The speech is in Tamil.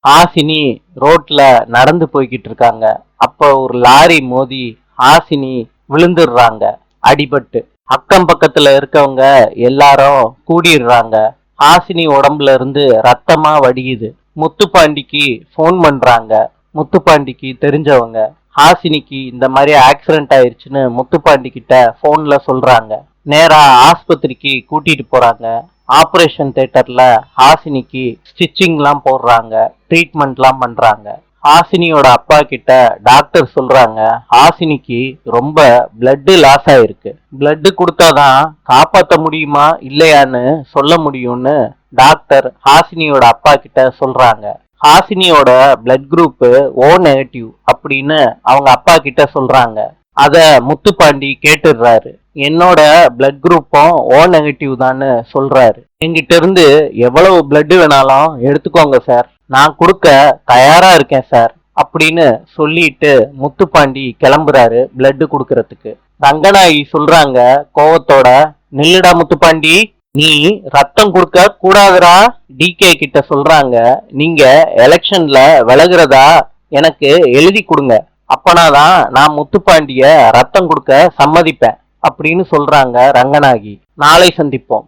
ஹாசினி ரோட்ல நடந்து போய்கிட்டு இருக்காங்க. அப்ப ஒரு லாரி மோதி ஹாசினி விழுந்துடுறாங்க அடிபட்டு. அக்கம் பக்கத்துல இருக்கவங்க எல்லாரும் கூடிடுறாங்க. ஹாசினி உடம்புல இருந்து ரத்தமா வடியுது. முத்துப்பாண்டிக்கு ஃபோன் பண்றாங்க. முத்துப்பாண்டிக்கு தெரிஞ்சவங்க ஹாசினிக்கு இந்த மாதிரி ஆக்சிடென்ட் ஆயிருச்சுன்னு முத்துப்பாண்டி கிட்ட போன்ல சொல்றாங்க. நேரா ஆஸ்பத்திரிக்கு கூட்டிட்டு போறாங்க. ஆபரேஷன் தியேட்டர்ல ஹாசினிக்கு ஸ்டிச்சிங்லாம் போடுறாங்க, ட்ரீட்மெண்ட்லாம் பண்றாங்க. ஹாசினியோட அப்பா கிட்ட டாக்டர் சொல்றாங்க, ஹாசினிக்கு ரொம்ப பிளட் லாஸ் ஆயிருக்கு, பிளட் கொடுத்தாதான் காப்பாற்ற முடியுமா இல்லையான்னு சொல்ல முடியும்னு டாக்டர் ஹாசினியோட அப்பா கிட்ட சொல்றாங்க. ஹாசினியோட பிளட் குரூப் ஓ நெகட்டிவ் அப்படின்னு அவங்க அப்பா கிட்ட சொல்றாங்க. அத முத்துப்பாண்டி கேட்டுடுறாரு. என்னோட பிளட் குரூப்பும் ஓ நெகட்டிவ் தான் சொல்றாரு. என்கிட்ட இருந்து எவ்வளவு பிளட் வேணாலும் எடுத்துக்கோங்க சார், நான் கொடுக்க தயாரா இருக்கேன் சார் அப்படின்னு சொல்லிட்டு முத்துப்பாண்டி கிளம்புறாரு பிளட் கொடுக்கறதுக்கு. ரங்கநாயகி சொல்றாங்க கோவத்தோட, நில்லுடா முத்துப்பாண்டி, நீ ரத்தம் கொடுக்க கூடாதுடா. டிகே கிட்ட சொல்றாங்க, நீங்க எலெக்ஷன்ல விலகுறதா எனக்கு எழுதி கொடுங்க, அப்பனாதான் நான் முத்துப்பாண்டிய ரத்தம் கொடுக்க சம்மதிப்பேன் அப்படின்னு சொல்றாங்க ரங்கநாயகி. நாளை சந்திப்போம்.